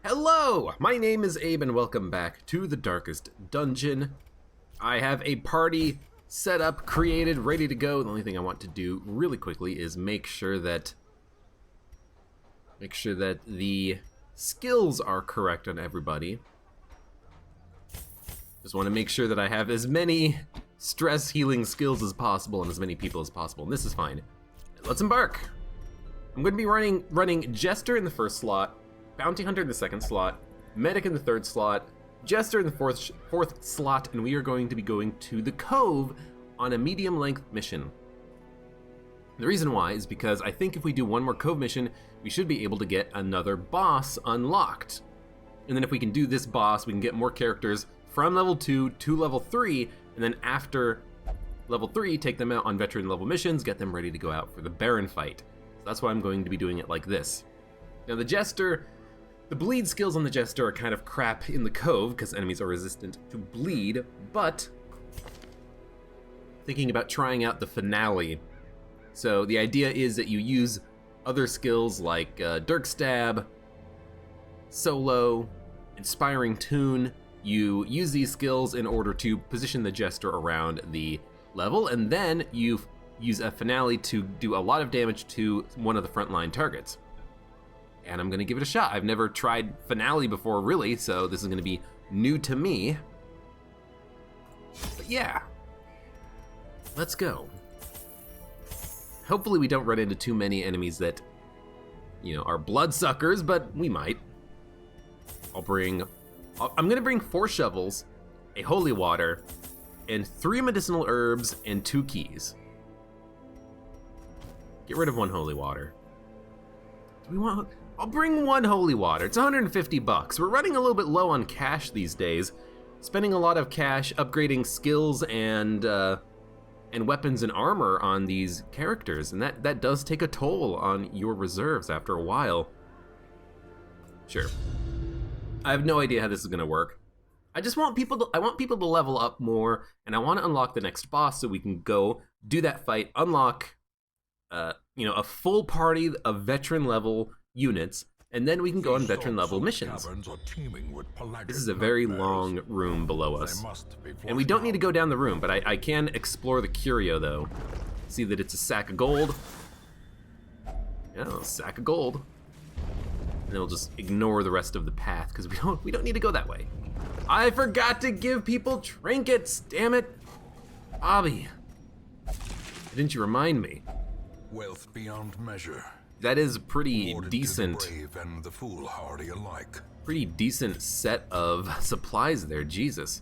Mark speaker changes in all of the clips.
Speaker 1: Hello! My name is Abe and welcome back to the Darkest Dungeon. I have a party set up, created, ready to go. The only thing I want to do really quickly is make sure that the skills are correct on everybody. Just want to make sure that I have as many stress healing skills as possible and as many people as possible, and this is fine. Let's embark! I'm going to be running Jester in the first slot, Bounty Hunter in the second slot, Medic in the third slot, Jester in the fourth slot, and we are going to be going to the Cove on a medium-length mission. The reason why is because I think if we do one more Cove mission, we should be able to get another boss unlocked. And then if we can do this boss, we can get more characters from level 2 to level 3, and then after level 3, take them out on veteran level missions, get them ready to go out for the Baron fight. So that's why I'm going to be doing it like this. Now the Jester, the bleed skills on the Jester are kind of crap in the Cove because enemies are resistant to bleed, but thinking about trying out the finale. So the idea is that you use other skills like Dirk Stab, Solo, Inspiring Tune. You use these skills in order to position the Jester around the level, and then you use a finale to do a lot of damage to one of the frontline targets. And I'm gonna give it a shot. I've never tried finale before, really, so this is gonna be new to me. But yeah, let's go. Hopefully we don't run into too many enemies that, you know, are bloodsuckers, but we might. I'm gonna bring 4 shovels, a holy water, and 3 medicinal herbs and 2 keys. Get rid of 1 holy water. I'll bring 1 holy water. It's 150 bucks. We're running a little bit low on cash these days. Spending a lot of cash upgrading skills and weapons and armor on these characters, and that does take a toll on your reserves after a while. Sure. I have no idea how this is gonna work. I want people to level up more, and I want to unlock the next boss so we can go do that fight, unlock a full party of veteran level units, and then we can go on veteran level missions. This is a very long room below us, and we don't need to go down the room, but I can explore the curio though. See that it's a sack of gold. Yeah, a sack of gold. And we'll just ignore the rest of the path because we don't need to go that way. I forgot to give people trinkets, damn it. Bobby, didn't you remind me?
Speaker 2: Wealth beyond measure.
Speaker 1: That is pretty decent.
Speaker 2: To the brave and the foolhardy alike.
Speaker 1: Pretty decent set of supplies there, Jesus.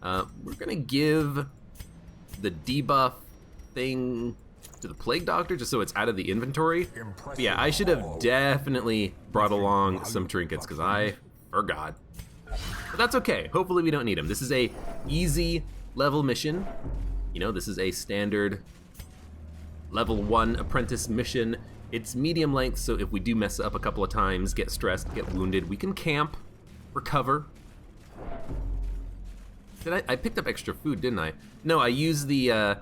Speaker 1: We're gonna give the debuff thing to the Plague Doctor just so it's out of the inventory. But yeah, I should have definitely brought along some trinkets because I forgot. But that's okay, hopefully we don't need them. This is a easy level mission. You know, this is a standard level 1 apprentice mission. It's medium length, so if we do mess up a couple of times, get stressed, get wounded, we can camp, recover. I picked up extra food, didn't I? No, I used the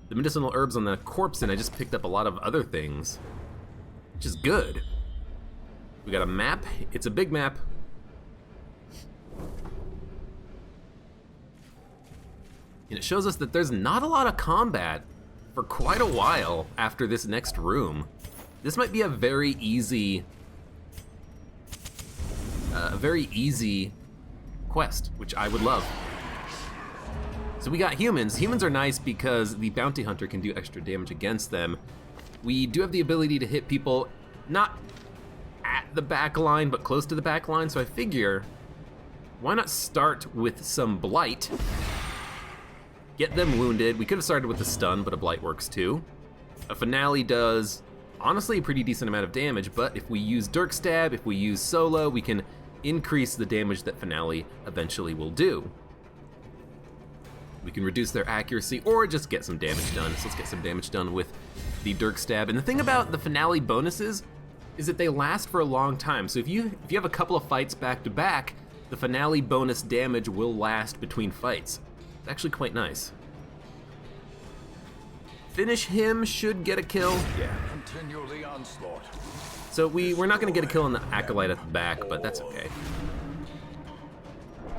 Speaker 1: medicinal herbs on the corpse and I just picked up a lot of other things, which is good. We got a map, it's a big map. And it shows us that there's not a lot of combat for quite a while after this next room. This might be a very easy quest, which I would love. So we got humans. Humans are nice because the bounty hunter can do extra damage against them. We do have the ability to hit people not at the back line, but close to the back line, so I figure, why not start with some blight? Get them wounded. We could have started with a stun, but a blight works too. A finale does, honestly, a pretty decent amount of damage, but if we use Dirk Stab, if we use Solo, we can increase the damage that finale eventually will do. We can reduce their accuracy or just get some damage done. So let's get some damage done with the Dirk Stab. And the thing about the finale bonuses is that they last for a long time. So if you have a couple of fights back to back, the finale bonus damage will last between fights. It's actually quite nice. Finish him, should get a kill. Yeah.
Speaker 2: Continue the onslaught.
Speaker 1: So we're not gonna get a kill on the Acolyte at the back, but that's okay.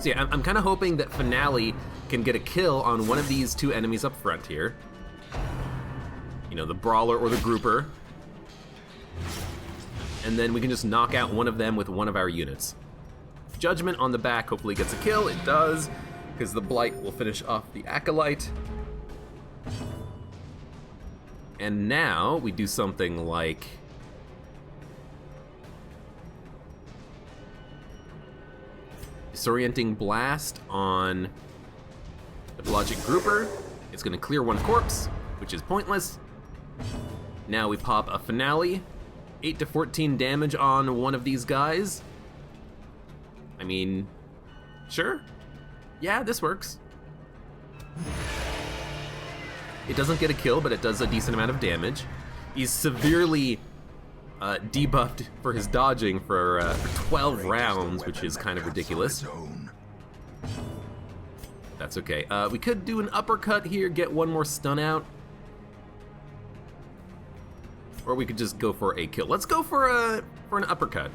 Speaker 1: So yeah, I'm kind of hoping that Finale can get a kill on one of these two enemies up front here. You know, the Brawler or the Grouper. And then we can just knock out one of them with one of our units. Judgment on the back hopefully gets a kill. It does, because the Blight will finish off the Acolyte. And now we do something like... Disorienting Blast on the Pelagic Grouper. It's gonna clear one corpse, which is pointless. Now we pop a Finale. 8 to 14 damage on one of these guys. I mean, sure. Yeah, this works. It doesn't get a kill, but it does a decent amount of damage. He's severely debuffed for his dodging for 12 rounds, which is kind of ridiculous. That's okay. We could do an uppercut here, get one more stun out. Or we could just go for a kill. Let's go for an uppercut.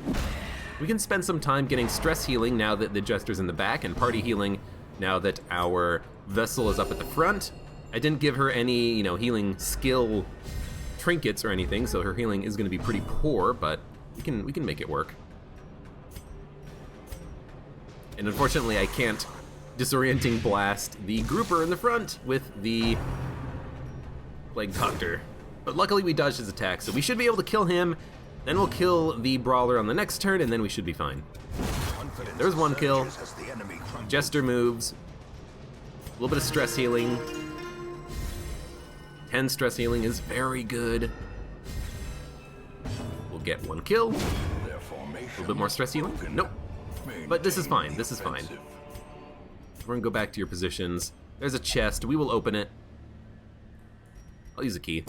Speaker 1: We can spend some time getting stress healing now that the Jester's in the back, and party healing now that our vessel is up at the front. I didn't give her any, you know, healing skill trinkets or anything, so her healing is going to be pretty poor, but we can make it work. And unfortunately, I can't disorienting blast the grouper in the front with the Plague Doctor. But luckily we dodged his attack, so we should be able to kill him. Then we'll kill the Brawler on the next turn, and then we should be fine. There's one kill. Jester moves. A little bit of stress healing. 10 stress healing is very good. We'll get one kill. A little bit more stress healing. Nope. But this is fine. This is fine. We're gonna go back to your positions. There's a chest. We will open it. I'll use a key.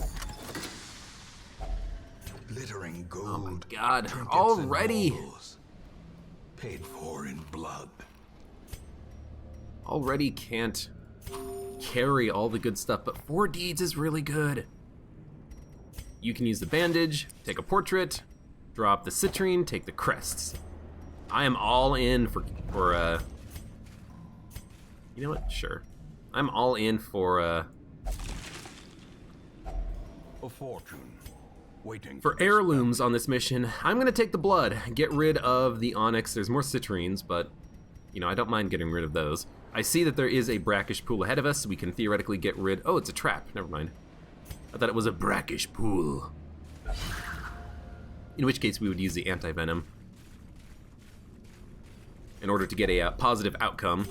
Speaker 2: Glittering gold.
Speaker 1: Oh my god, already!
Speaker 2: Paid for in blood.
Speaker 1: Already can't carry all the good stuff, but 4 deeds is really good. You can use the bandage, take a portrait, drop the citrine, take the crests. I am all in for you know what? Sure. I'm all in for
Speaker 2: A fortune. Waiting
Speaker 1: for heirlooms on this mission. I'm gonna take the blood, get rid of the onyx. There's more citrines, but you know, I don't mind getting rid of those. I see that there is a brackish pool ahead of us, so we can theoretically get rid... Oh, it's a trap, never mind. I thought it was a brackish pool. In which case we would use the anti-venom in order to get a positive outcome.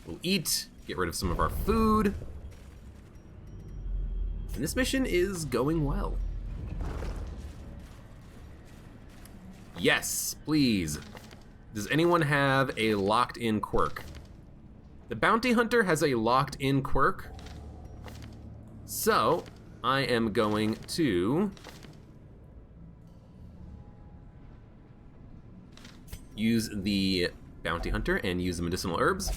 Speaker 1: We'll eat, get rid of some of our food. And this mission is going well. Yes, please. Does anyone have a locked-in quirk? The bounty hunter has a locked-in quirk. So, I am going to use the bounty hunter and use the medicinal herbs.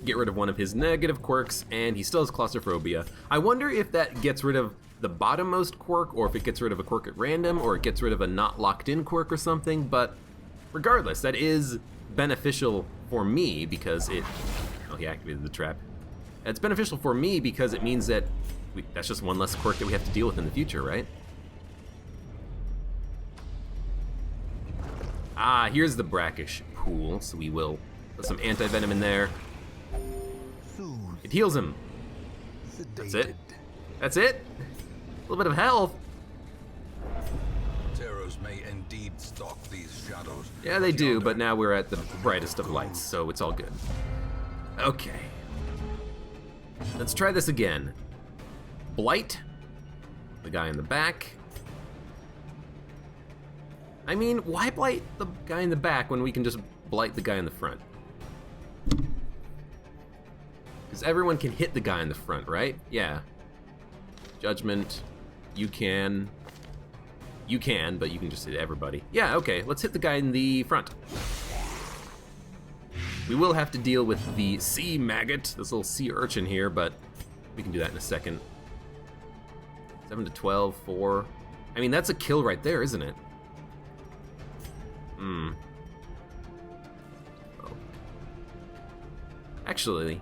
Speaker 1: Get rid of one of his negative quirks, and he still has claustrophobia. I wonder if that gets rid of the bottommost quirk, or if it gets rid of a quirk at random, or it gets rid of a not locked in quirk or something, but regardless, that is beneficial for me because it... Oh, he activated the trap. It's beneficial for me because it means that that's just one less quirk that we have to deal with in the future, right? Ah, here's the brackish pool, so we will put some anti-venom in there. It heals him. That's it. That's it? A little bit of health.
Speaker 2: Terrors may indeed stalk these shadows.
Speaker 1: Yeah, they do, but now we're at the brightest of lights, so it's all good. Okay. Let's try this again. Blight. The guy in the back. I mean, why blight the guy in the back when we can just blight the guy in the front? Because everyone can hit the guy in the front, right? Yeah. Judgment. You can, but you can just hit everybody. Yeah, okay, let's hit the guy in the front. We will have to deal with the sea maggot, this little sea urchin here, but we can do that in a second. 7 to 12, 4. I mean, that's a kill right there, isn't it? Actually,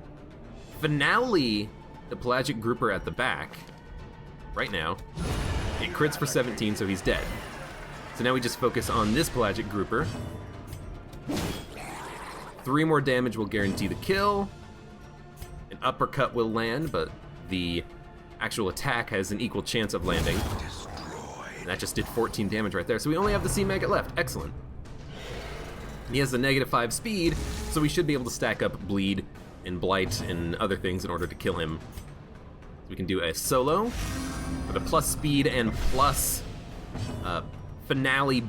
Speaker 1: finale the pelagic grouper at the back right now. It crits for 17, so he's dead. So now we just focus on this pelagic grouper. 3 more damage will guarantee the kill. An uppercut will land, but the actual attack has an equal chance of landing. And that just did 14 damage right there. So we only have the sea maggot left. Excellent. He has the -5 speed, so we should be able to stack up bleed and blight and other things in order to kill him. So we can do a solo for the plus speed and plus finale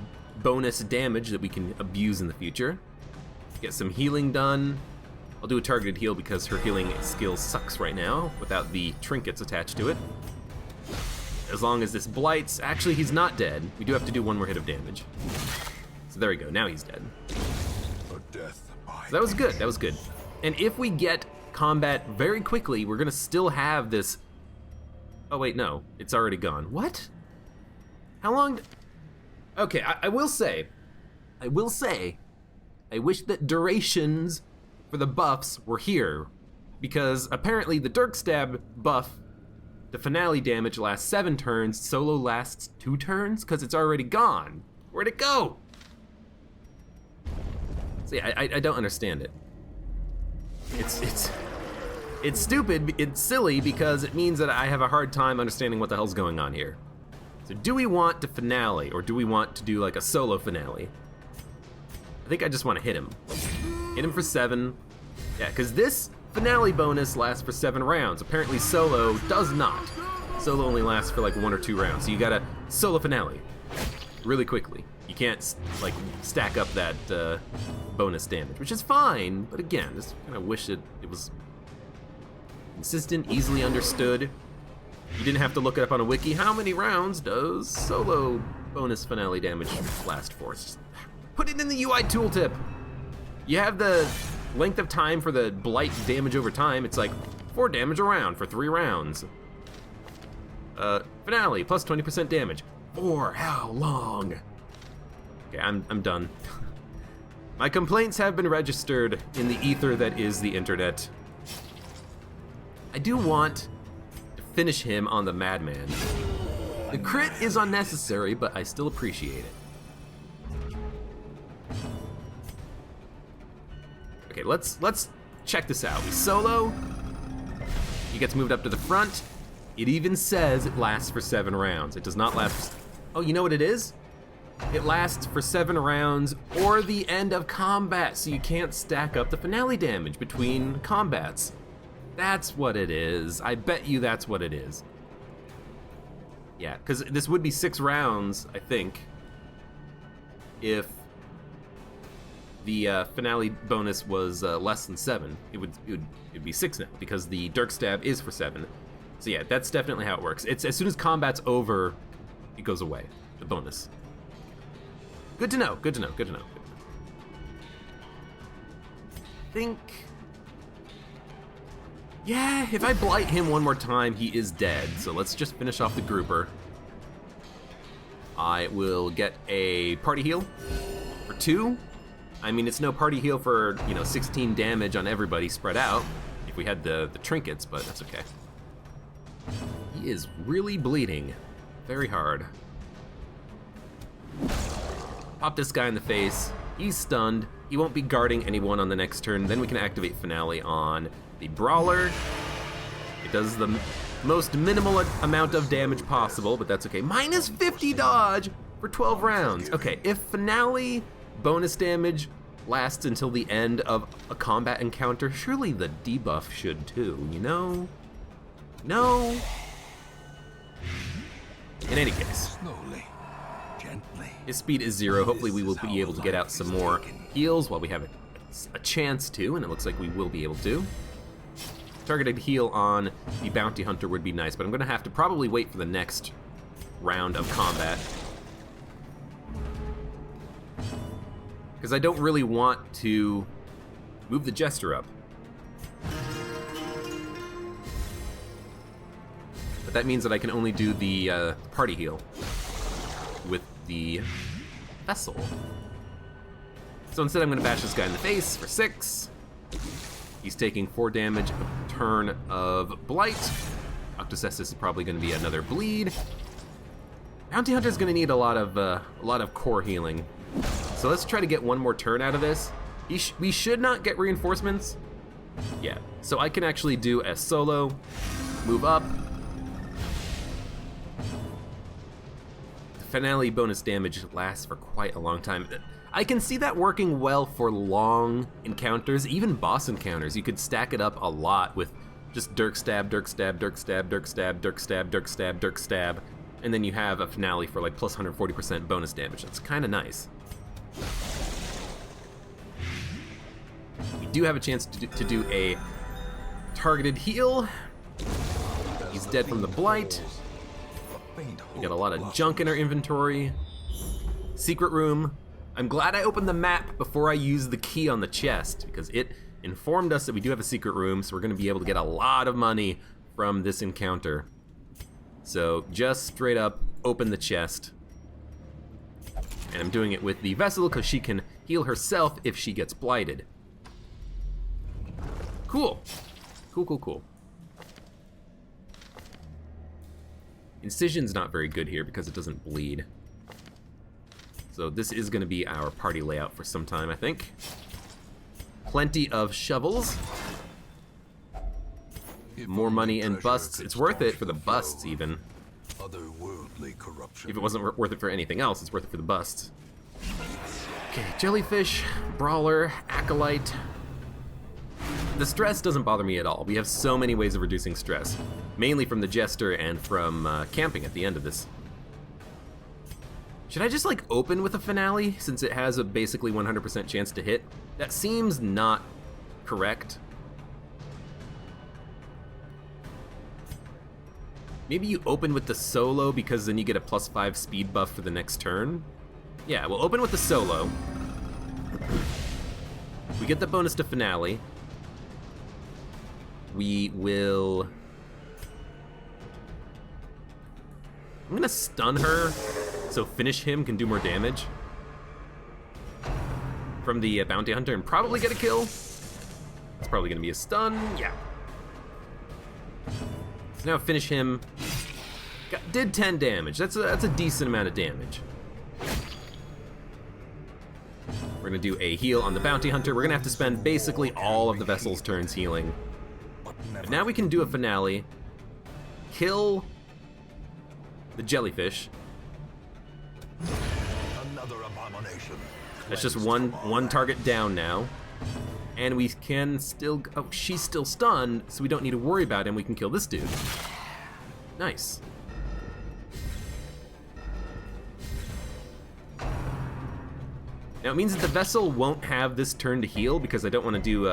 Speaker 1: bonus damage that we can abuse in the future. Get some healing done. I'll do a targeted heal because her healing skill sucks right now without the trinkets attached to it. As long as this blights, actually he's not dead. We do have to do 1 more hit of damage. So there we go, now he's dead. So that was good, that was good. And if we get combat very quickly, we're gonna still have this, oh wait, no, it's already gone. What? How long? Okay, I will say, I wish that durations for the buffs were here, because apparently the Dirk Stab buff, the finale damage lasts 7 turns, solo lasts 2 turns, because it's already gone. Where'd it go? See, I don't understand it. It's stupid, it's silly, because it means that I have a hard time understanding what the hell's going on here. So do we want to finale, or do we want to do like a solo finale? I think I just want to hit him. Hit him for 7. Yeah, because this finale bonus lasts for 7 rounds. Apparently solo does not. Solo only lasts for like 1 or 2 rounds. So you gotta solo finale really quickly. You can't like stack up that bonus damage, which is fine, but again, just kind of wish it was consistent, easily understood. You didn't have to look it up on a wiki. How many rounds does solo bonus finale damage last for? Just put it in the UI tooltip. You have the length of time for the blight damage over time. It's like 4 damage a round for 3 rounds. Finale, plus 20% damage. For how long? Okay, I'm done. My complaints have been registered in the ether that is the internet. I do want to finish him on the Madman. The crit is unnecessary, but I still appreciate it. Okay, let's check this out. We solo. He gets moved up to the front. It even says it lasts for 7 rounds. It does not last. Oh, you know what it is? It lasts for 7 rounds or the end of combat, so you can't stack up the finale damage between combats. That's what it is. I bet you that's what it is. Yeah, because this would be 6 rounds, I think, if the finale bonus was less than 7. It'd be 6 now, because the Dirk Stab is for 7. So yeah, that's definitely how it works. It's as soon as combat's over, it goes away, the bonus. Good to know, good to know, good to know. I think, yeah, if I blight him 1 more time, he is dead. So let's just finish off the grouper. I will get a party heal for 2. I mean, it's no party heal for, 16 damage on everybody spread out, if we had the trinkets, but that's okay. He is really bleeding very hard. Pop this guy in the face. He's stunned. He won't be guarding anyone on the next turn. Then we can activate Finale on the Brawler. It does the most minimal amount of damage possible, but that's okay. Minus 50 dodge for 12 rounds. Okay, if Finale bonus damage lasts until the end of a combat encounter, surely the debuff should too, you know? No? In any case,
Speaker 2: Slowly, gently.
Speaker 1: his speed is 0. Hopefully we will be able to get out some more heals while we have a chance to, and it looks like we will be able to. Targeted heal on the Bounty Hunter would be nice, but I'm gonna have to probably wait for the next round of combat, because I don't really want to move the Jester up. But that means that I can only do the party heal with the Vessel. So instead I'm gonna bash this guy in the face for 6. He's taking 4 damage a turn of Blight. Octocestus is probably going to be another bleed. Bounty Hunter's going to need a lot of core healing. So let's try to get one more turn out of this. We should not get reinforcements. Yeah, so I can actually do a solo, move up. The finale bonus damage lasts for quite a long time. I can see that working well for long encounters, even boss encounters. You could stack it up a lot with just dirk stab, dirk stab, dirk stab, dirk stab, dirk stab, dirk stab, dirk stab, and then you have a finale for like plus 140% bonus damage. That's kind of nice. We do have a chance to do a targeted heal. He's dead from the Blight. We got a lot of junk in our inventory. Secret room. I'm glad I opened the map before I used the key on the chest, because it informed us that we do have a secret room, so we're going to be able to get a lot of money from this encounter. So just straight up open the chest. And I'm doing it with the vessel because she can heal herself if she gets blighted. Cool. Cool, cool, cool. Incision's not very good here because it doesn't bleed. So this is going to be our party layout for some time, I think. Plenty of shovels. More money and busts. It's worth it for the busts, even. If it wasn't worth it for anything else, it's worth it for the busts. Okay, jellyfish, brawler, acolyte. The stress doesn't bother me at all. We have so many ways of reducing stress, mainly from the jester and from camping at the end of this. Should I just like open with a finale since it has a basically 100% chance to hit? That seems not correct. Maybe you open with the solo because then you get a +5 speed buff for the next turn. Yeah, we'll open with the solo. We get the bonus to finale. We will... I'm gonna stun her, so finish him can do more damage from the bounty hunter and probably get a kill. It's probably gonna be a stun, yeah. So now finish him. Did 10 damage. That's a decent amount of damage. We're gonna do a heal on the bounty hunter. We're gonna have to spend basically all of the vessel's turns healing. But now we can do a finale. Kill the jellyfish.
Speaker 2: Another abomination.
Speaker 1: That's just one target down now. And we can still... Oh, she's still stunned, so we don't need to worry about him. We can kill this dude. Nice. Now it means that the vessel won't have this turn to heal because I don't want to do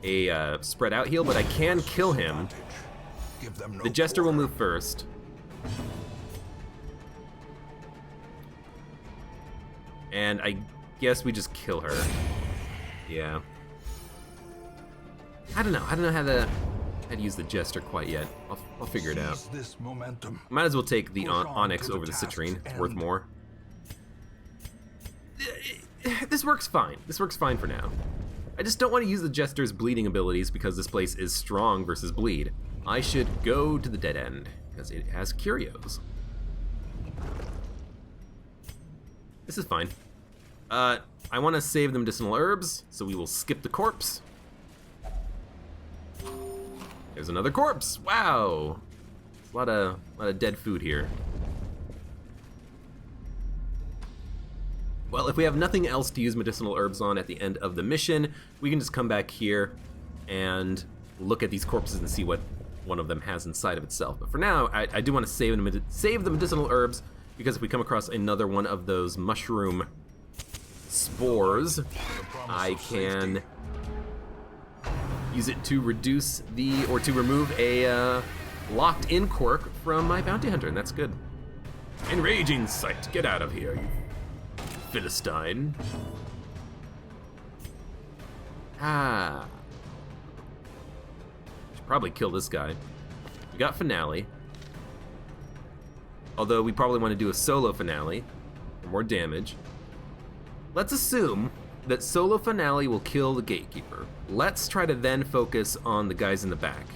Speaker 1: a spread out heal, but I can kill him. The jester will move first. And I guess we just kill her. Yeah. I don't know how to use the jester quite yet. I'll figure it out. Might as well take the onyx over the citrine. It's worth more. This works fine. This works fine for now. I just don't want to use the jester's bleeding abilities because this place is strong versus bleed. I should go to the dead end because it has curios. This is fine. I want to save the medicinal herbs, so we will skip the corpse. There's another corpse. Wow, a lot of dead food here. Well, if we have nothing else to use medicinal herbs on at the end of the mission, we can just come back here and look at these corpses and see what one of them has inside of itself. But for now, I do want to save the medicinal herbs, because if we come across another one of those mushroom spores, I can use it to reduce to remove a locked in quirk from my bounty hunter, and that's good. Enraging sight, get out of here, you Philistine. Ah. Should probably kill this guy. We got finale. Although we probably want to do a solo finale for more damage. Let's assume that solo finale will kill the gatekeeper. Let's try to then focus on the guys in the back.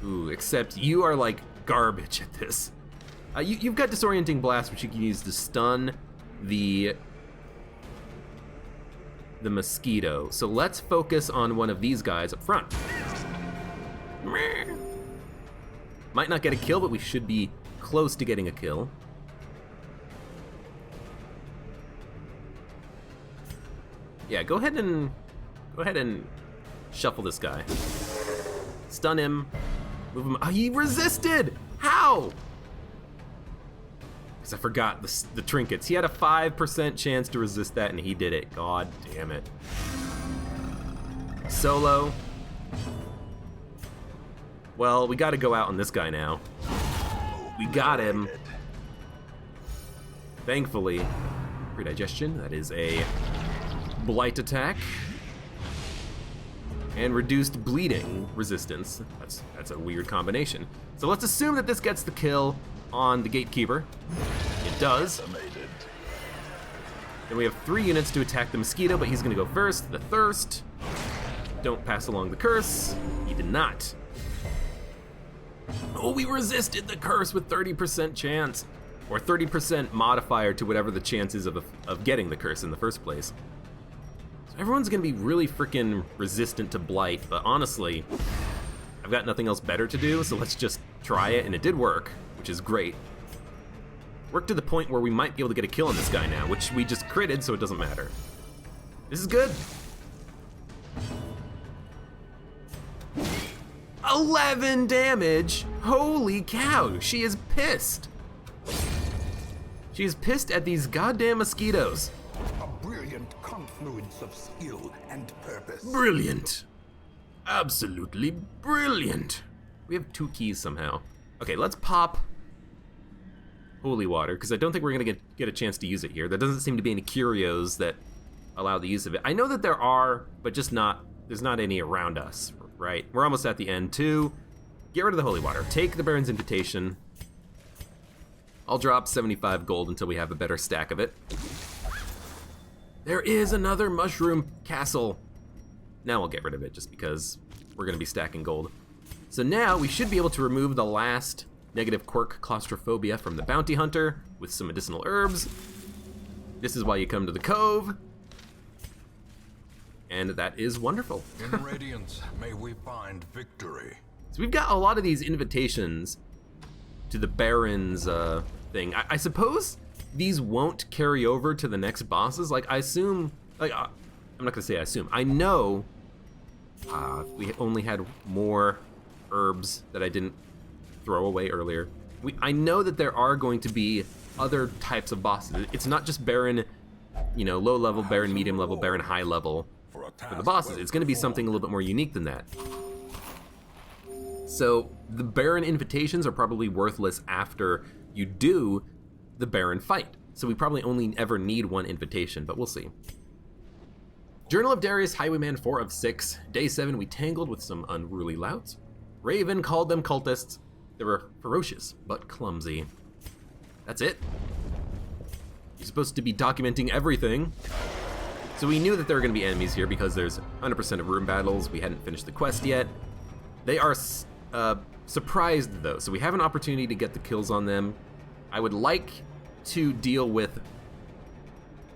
Speaker 1: Ooh, except you are like garbage at this. You've got disorienting blast, which you can use to stun the mosquito. So let's focus on one of these guys up front. Might not get a kill, but we should be close to getting a kill. Yeah, go ahead and shuffle this guy. Stun him. Move him. Oh, he resisted! How? Because I forgot the trinkets. He had a 5% chance to resist that, and he did it. God damn it. Solo. Well, we gotta go out on this guy now. We got him. Thankfully. Predigestion, that is a blight attack. And reduced bleeding resistance. That's a weird combination. So let's assume that this gets the kill on the gatekeeper. It does. Then we have 3 units to attack the mosquito, but he's gonna go first. The thirst. Don't pass along the curse. He did not. Oh, we resisted the curse with 30% chance. Or 30% modifier to whatever the chance is of getting the curse in the first place. So everyone's gonna be really freaking resistant to blight, but honestly, I've got nothing else better to do, so let's just try it, and it did work, which is great. Worked to the point where we might be able to get a kill on this guy now, which we just critted, so it doesn't matter. This is good. 11 damage! Holy cow, she is pissed. She is pissed at these goddamn mosquitoes.
Speaker 2: A brilliant confluence of skill and purpose.
Speaker 1: Brilliant. Absolutely brilliant. We have 2 keys somehow. Okay, let's pop holy water, because I don't think we're gonna get a chance to use it here. There doesn't seem to be any curios that allow the use of it. I know that there are, but just there's not any around us, right? We're almost at the end too. Get rid of the holy water. Take the Baron's invitation. I'll drop 75 gold until we have a better stack of it. There is another mushroom castle. Now we'll get rid of it just because we're gonna be stacking gold. So now we should be able to remove the last negative quirk claustrophobia from the bounty hunter with some medicinal herbs. This is why you come to the cove. And that is wonderful.
Speaker 2: In Radiance, may we find victory.
Speaker 1: So we've got a lot of these invitations to the Baron's thing. I suppose these won't carry over to the next bosses. Like, I assume, like, I'm not gonna say I assume. I know we only had more herbs that I didn't throw away earlier. I know that there are going to be other types of bosses. It's not just Baron, you know, low level, Baron medium level, Baron high level for the bosses. It's gonna be something a little bit more unique than that. So the Baron invitations are probably worthless after you do the Baron fight. So we probably only ever need 1 invitation, but we'll see. Journal of Darius, Highwayman 4 of 6. Day 7, we tangled with some unruly louts. Raven called them cultists. They were ferocious, but clumsy. That's it. You're supposed to be documenting everything. So we knew that there were gonna be enemies here because there's 100% of room battles. We hadn't finished the quest yet. They are surprised though, so we have an opportunity to get the kills on them. I would like to deal with,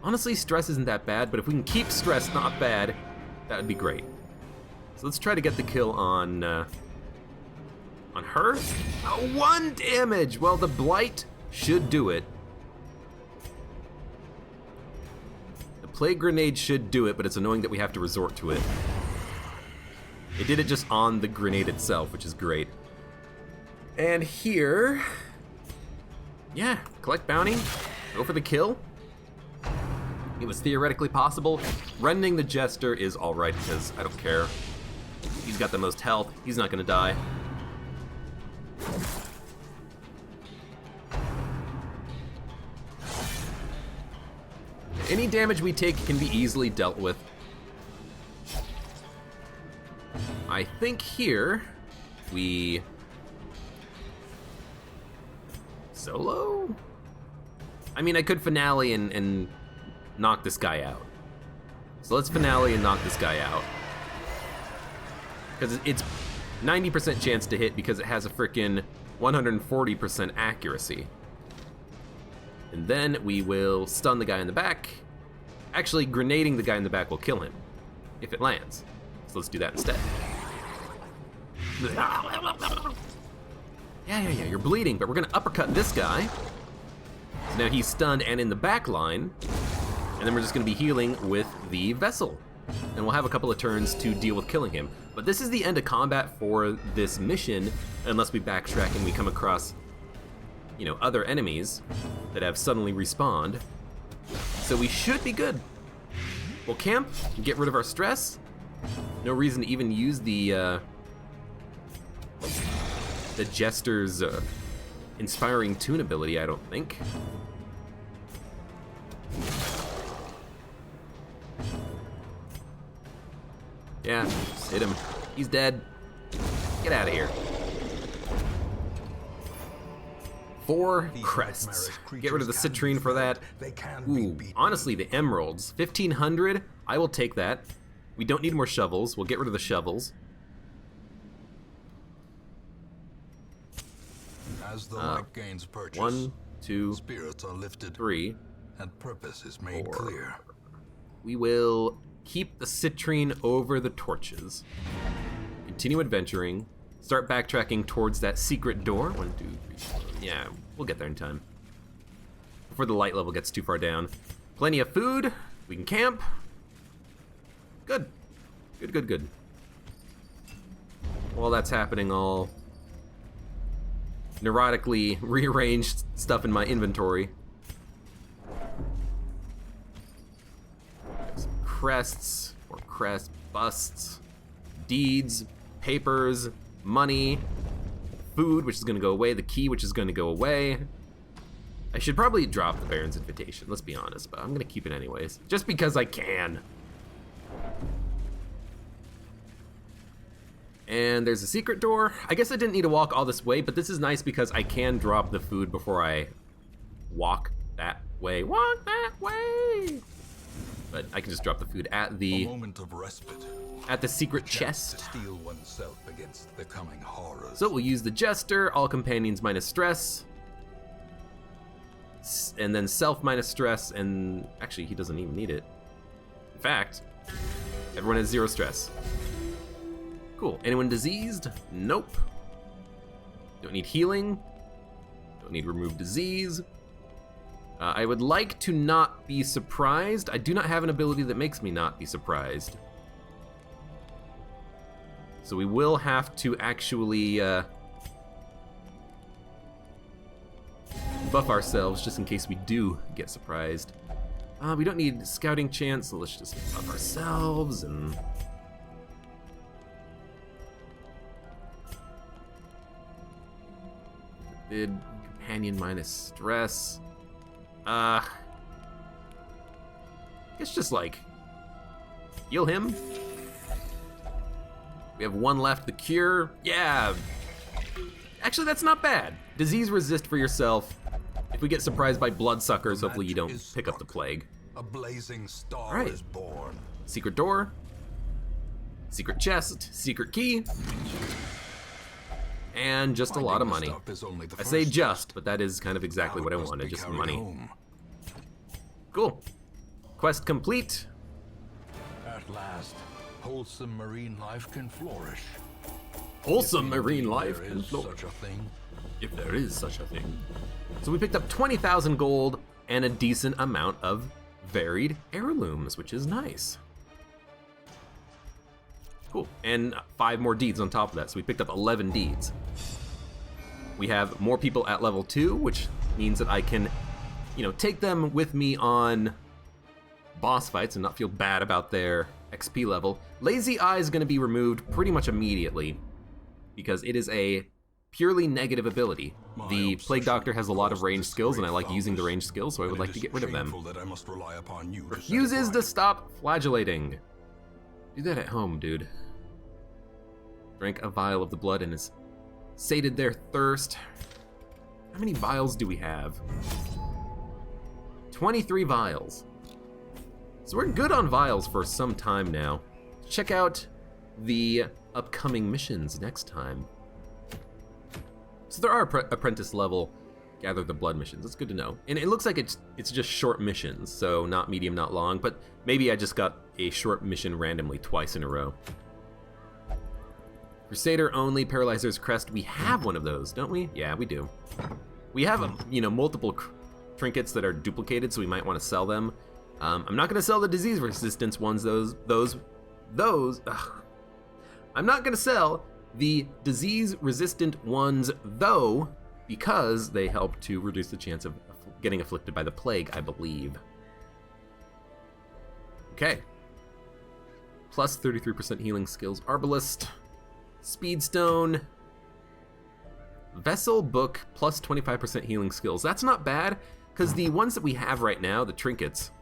Speaker 1: honestly, stress isn't that bad, but if we can keep stress not bad, that would be great. So let's try to get the kill on her. 1 damage. Well, the blight should do it. The plague grenade should do it, but it's annoying that we have to resort to it. It did it just on the grenade itself, which is great. And here, yeah, collect bounty, go for the kill. It was theoretically possible. Rending the Jester is all right because I don't care. He's got the most health. He's not gonna die. Any damage we take can be easily dealt with. I think here we solo? I mean, I could finale and knock this guy out. So let's finale and knock this guy out. Because it's 90% chance to hit because it has a frickin' 140% accuracy. And then we will stun the guy in the back. Actually, grenading the guy in the back will kill him if it lands. So let's do that instead. Yeah, you're bleeding, but we're gonna uppercut this guy. So now he's stunned and in the back line. And then we're just gonna be healing with the vessel. And we'll have a couple of turns to deal with killing him. But this is the end of combat for this mission, unless we backtrack and we come across, you know, other enemies that have suddenly respawned. So we should be good. We'll camp, get rid of our stress. No reason to even use the Jester's inspiring tune ability, I don't think. Yeah, just hit him. He's dead. Get out of here. 4 crests. Get rid of the citrine for that. Ooh, honestly, the emeralds. 1,500, I will take that. We don't need more shovels. We'll get rid of the shovels.
Speaker 2: As the light gains purchase,
Speaker 1: 1, 2,
Speaker 2: spirits are lifted,
Speaker 1: 3,
Speaker 2: and purpose is made
Speaker 1: 4.
Speaker 2: clear.
Speaker 1: We will keep the citrine over the torches. Continue adventuring. Start backtracking towards that secret door. 1, 2, 3, 4. Yeah, we'll get there in time. Before the light level gets too far down. Plenty of food. We can camp. Good. Good. While that's happening, I'll neurotically rearrange stuff in my inventory. Some crests, or crest busts, deeds, papers, money, food, which is going to go away, the key, which is going to go away. I should probably drop the Baron's invitation, let's be honest, but I'm going to keep it anyways, just because I can. And there's a secret door. I guess I didn't need to walk all this way, but this is nice because I can drop the food before I walk that way. Walk that way! But I can just drop the food at the
Speaker 2: moment of respite.
Speaker 1: At the secret chest.
Speaker 2: To steel oneself against the coming horrors.
Speaker 1: So we'll use the Jester, all companions minus stress. And then self minus stress, and actually he doesn't even need it. In fact, everyone has 0 stress. Cool. Anyone diseased? Nope. Don't need healing. Don't need remove disease. I would like to not be surprised. I do not have an ability that makes me not be surprised. So we will have to actually buff ourselves just in case we do get surprised. We don't need scouting chance, so let's just buff ourselves and... Bid companion minus stress. It's just like heal him. We have 1 left, the cure. Yeah. Actually, that's not bad. Disease resist for yourself. If we get surprised by bloodsuckers, hopefully you don't pick up the plague.
Speaker 2: A blazing star is born.
Speaker 1: Secret door. Secret chest. Secret key. And just a lot of money. I say just, but that is kind of exactly what I wanted, just money. Cool. Quest complete.
Speaker 2: At last, wholesome marine life can flourish.
Speaker 1: Wholesome marine life can
Speaker 2: Such
Speaker 1: flourish.
Speaker 2: a thing.
Speaker 1: If there is such a thing. So we picked up 20,000 gold and a decent amount of varied heirlooms, which is nice. Cool, and 5 more deeds on top of that, so we picked up 11 deeds. We have more people at level 2, which means that I can, you know, take them with me on boss fights and not feel bad about their XP level. Lazy Eye is going to be removed pretty much immediately because it is a purely negative ability. The Plague Doctor has a lot of ranged skills, and I like using the ranged skills, so I would like to get rid of them. Refuses to stop flagellating. Do that at home, dude. Drank a vial of the blood and has sated their thirst. How many vials do we have? 23 vials. So we're good on vials for some time now. Check out the upcoming missions next time. So there are apprentice level gather the blood missions. That's good to know. And it looks like it's just short missions, so not medium, not long, but maybe I just got a short mission randomly twice in a row. Crusader only, Paralyzer's Crest. We have one of those, don't we? Yeah, we do. We have, you know, multiple trinkets that are duplicated, so we might want to sell them. I'm not going to sell the disease resistance ones, those. I'm not going to sell the disease-resistant ones, though, because they help to reduce the chance of getting afflicted by the plague, I believe. Okay. Plus 33% healing skills. Arbalist. Speedstone. Vessel book plus 25% healing skills. That's not bad, because the ones that we have right now, the trinkets,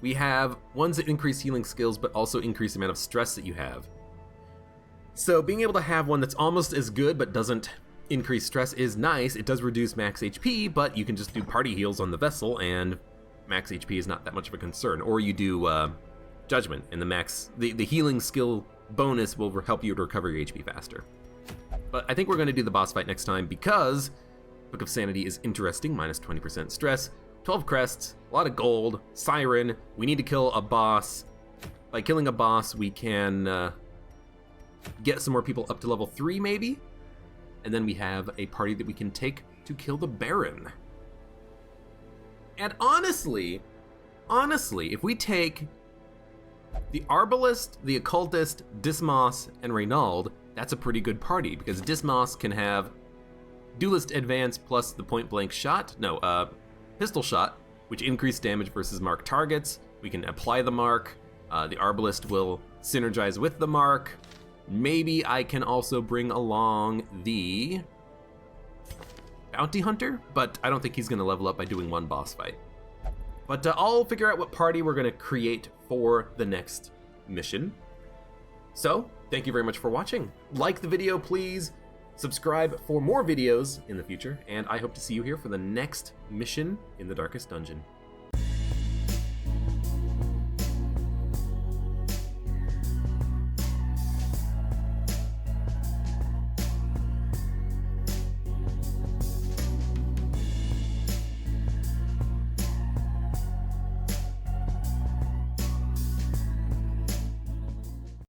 Speaker 1: we have ones that increase healing skills, but also increase the amount of stress that you have. So being able to have one that's almost as good, but doesn't increase stress is nice. It does reduce max HP, but you can just do party heals on the vessel, and max HP is not that much of a concern. Or you do Judgment, and the healing skill bonus will help you to recover your HP faster. But I think we're going to do the boss fight next time, because Book of Sanity is interesting, minus 20% stress. 12 crests, a lot of gold, Siren, we need to kill a boss. By killing a boss, we can get some more people up to level 3 maybe, and then we have a party that we can take to kill the Baron. And honestly, if we take the Arbalist, the Occultist, Dismas, and Reynald, that's a pretty good party, because Dismas can have Duelist Advance plus the point blank shot, pistol shot, which increase damage versus marked targets. We can apply the mark. The Arbalist will synergize with the mark. Maybe I can also bring along the Bounty Hunter, but I don't think he's going to level up by doing one boss fight. But I'll figure out what party we're going to create for the next mission. So, thank you very much for watching. Like the video, please. Subscribe for more videos in the future, and I hope to see you here for the next mission in the Darkest Dungeon.